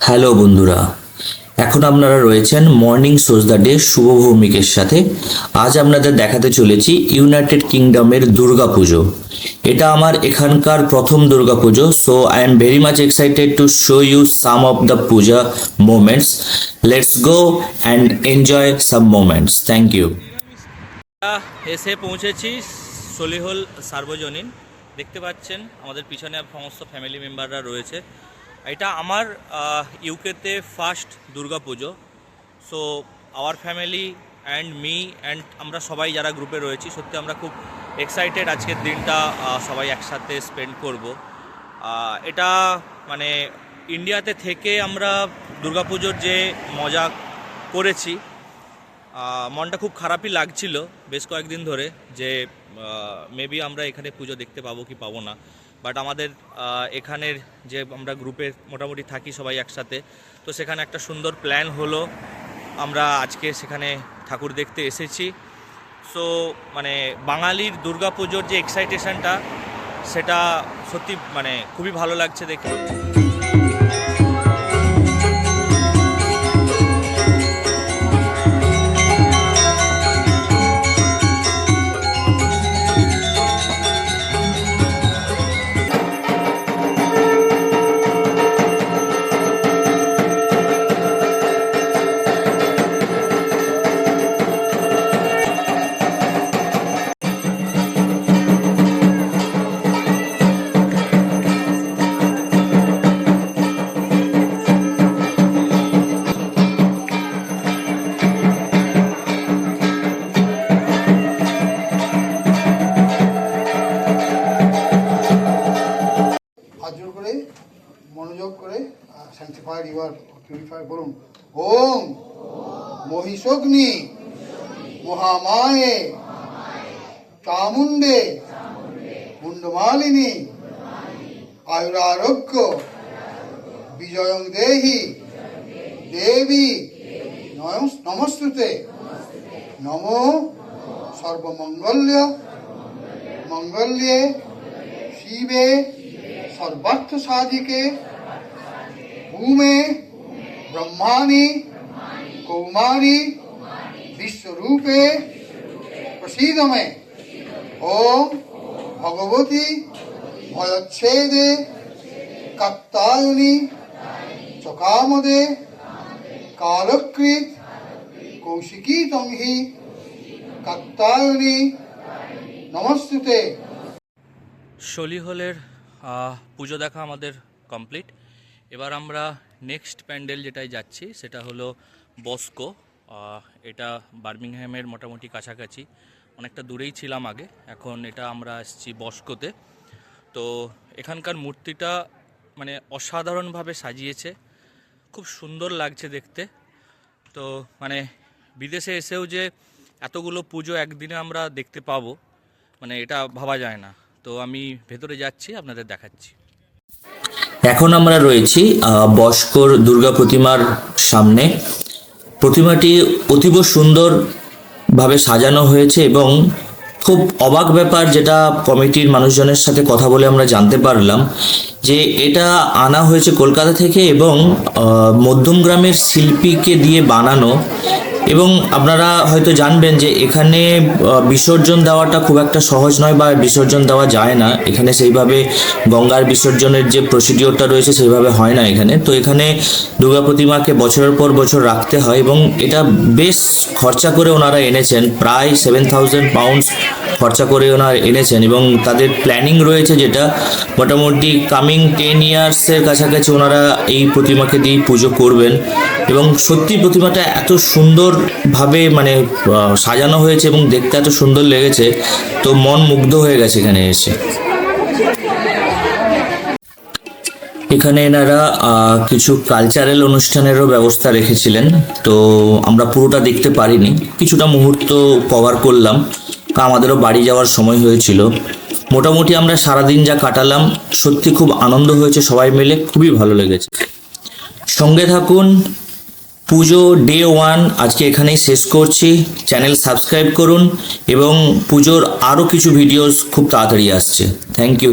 Hello বন্ধুরা, এখন আপনারা রয়েছেন মর্নিং সোজ দ্য ডে শুভ ভৌমিকের সাথে। আজ আপনাদের দেখাতে চলেছি ইউনাইটেড কিংডমের দুর্গাপুজো। এটা আমার এখানকার প্রথম Durga Puja, so I am very much excited to show you some of the puja moments. Let's go and enjoy some moments. Thank you. এসে পৌঁছেছি সলিহল সার্বজনীন। দেখতে পাচ্ছেন আমাদের পিছনে সমস্ত ফ্যামিলি মেম্বাররা রয়েছে। এটা আমার ইউকেতে first Durga Puja. So our family and me and আমরা সবাই যারা গ্রুপে রয়েছি, সত্যি আমরা খুব এক্সাইটেড আজকের দিনটা সবাই একসাথে স্পেন্ড করব। এটা মানে ইন্ডিয়াতে থেকে আমরা দুর্গাপুজোর যে মজা করেছি, মনটা খুব খারাপই লাগছিল বেশ কয়েকদিন ধরে যে মেবি আমরা এখানে পুজো দেখতে পাবো কি পাবো না। বাট আমাদের এখানের যে আমরা গ্রুপে মোটামুটি থাকি সবাই একসাথে, তো সেখানে একটা সুন্দর প্ল্যান হলো, আমরা আজকে সেখানে ঠাকুর দেখতে এসেছি। সো মানে বাঙালির দুর্গাপুজোর যে এক্সাইটেশনটা, সেটা সত্যি মানে খুবই ভালো লাগছে দেখে। মনোযোগ করে স্যাংটিফাইড ইউর পিউরিফাই করুন। ওম মহিষগ্নি মহামায়ে চামুণ্ডে মুন্ডমালিনী আয়ুরারোগ্য বিজয়ং দেহি দেবী নমস্তুতে। নমো সর্বমঙ্গল্য মঙ্গল্যে শিবে सर्वार्थ साधिके भूमे ब्रह्माणि कौमारी विश्वरूपे प्रसीद मे। ओम भगवती भयच्छेदे कात्यायनी चकामदे कालकृत कौशिकी तंहि कात्यायनी नमस्ते। সলিহলের পুজো দেখা আমাদের কমপ্লিট। এবার আমরা নেক্সট প্যান্ডেল যেটায় যাচ্ছি সেটা হলো বস্কো। এটা বার্মিংহ্যামের মোটামুটি কাছাকাছি, অনেকটা দূরেই ছিলাম আগে, এখন এটা আমরা আসছি বস্কোতে। তো এখানকার মূর্তিটা মানে অসাধারণভাবে সাজিয়েছে, খুব সুন্দর লাগছে দেখতে। তো মানে বিদেশে এসেও যে এতগুলো পুজো একদিনে আমরা দেখতে পাবো, মানে এটা ভাবা যায় না। তো আমি ভেতরে যাচ্ছি, আপনাদের দেখাচ্ছি। এখন আমরা রয়েছি বস্কোর দুর্গা প্রতিমার সামনে। প্রতিমাটি অতীব সুন্দরভাবে সাজানো হয়েছে এবং খুব অবাক ব্যাপার, যেটা কমিটির মানুষজনের সাথে কথা বলে আমরা জানতে পারলাম, যে এটা আনা হয়েছে কলকাতা থেকে এবং মধ্যমগ্রামের শিল্পীকে দিয়ে বানানো। এবং আপনারা হয়তো জানবেন যে এখানে বিসর্জন দেওয়াটা খুব একটা সহজ নয়, বা বিসর্জন দেওয়া যায় না এখানে সেইভাবে। গঙ্গার বিসর্জনের যে প্রসিডিওরটা রয়েছে সেইভাবে হয় না এখানে। তো এখানে দুর্গা প্রতিমাকে বছরের পর বছর রাখতে হয় এবং এটা বেশ খরচা করে ওনারা এনেছেন, প্রায় 7,000 পাউন্ডস খরচা করে ওনারা এনেছেন। এবং তাদের প্ল্যানিং রয়েছে যেটা মোটামুটি কামিং 10 ইয়ার্সের কাছাকাছি ওনারা এই প্রতিমাকে দিয়ে পুজো করবেন। এবং সত্যি প্রতিমাটা এত সুন্দরভাবে মানে সাজানো হয়েছে এবং দেখতে এত সুন্দর লেগেছে, তো মন মুগ্ধ হয়ে গেছে এখানে এসে। এখানে এনারা কিছু কালচারাল অনুষ্ঠানেরও ব্যবস্থা রেখেছিলেন, তো আমরা পুরোটা দেখতে পারিনি, কিছুটা মুহূর্ত কভার করলাম, আমাদেরও বাড়ি যাওয়ার সময় হয়েছিল। মোটামুটি আমরা সারাদিন যা কাটালাম, সত্যি খুব আনন্দ হয়েছে, সবাই মিলে খুবই ভালো লেগেছে। সঙ্গে থাকুন। পুজো ডে 1 আজকে এখানেই শেষ করছি। চ্যানেল সাবস্ক্রাইব করুন এবং পুজোর আরও কিছু ভিডিওস খুব তাড়াতাড়ি আসছে। Thank you.